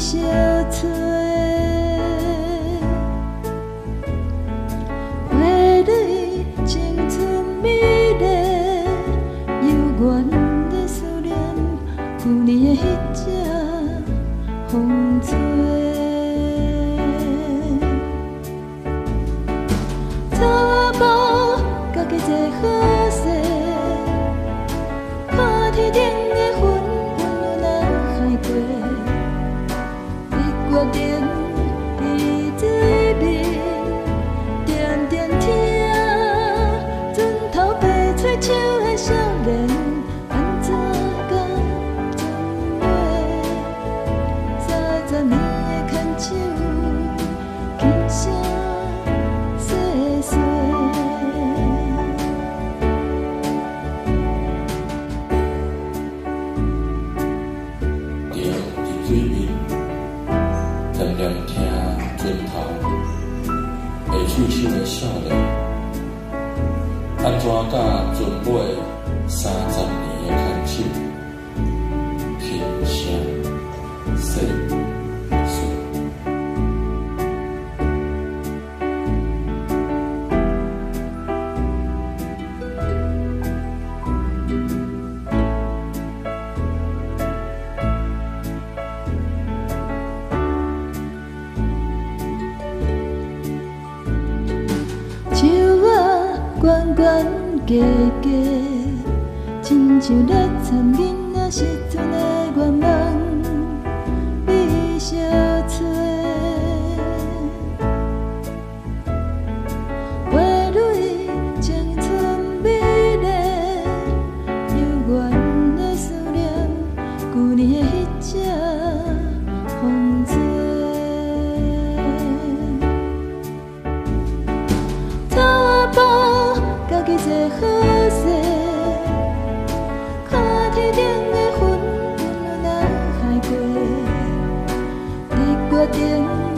小吹，花蕊青春美丽，犹原在思念旧年的彼只风吹。草帽家己坐好势，看天顶的云温柔若海过。决定伫水面，定定听船头白吹手的少年，安怎甲船尾？30年的牵手，轻声细细。定伫水面。念念听船头白手手的少年，安怎甲船尾30年的牵手，轻声细细。树仔悬悬低低，亲像咧参囡仔时阵的愿望，美小吹。花蕊青春美丽，犹原在思念旧年的彼只风吹。家己坐好势，看天顶的云温柔若海过，你决定。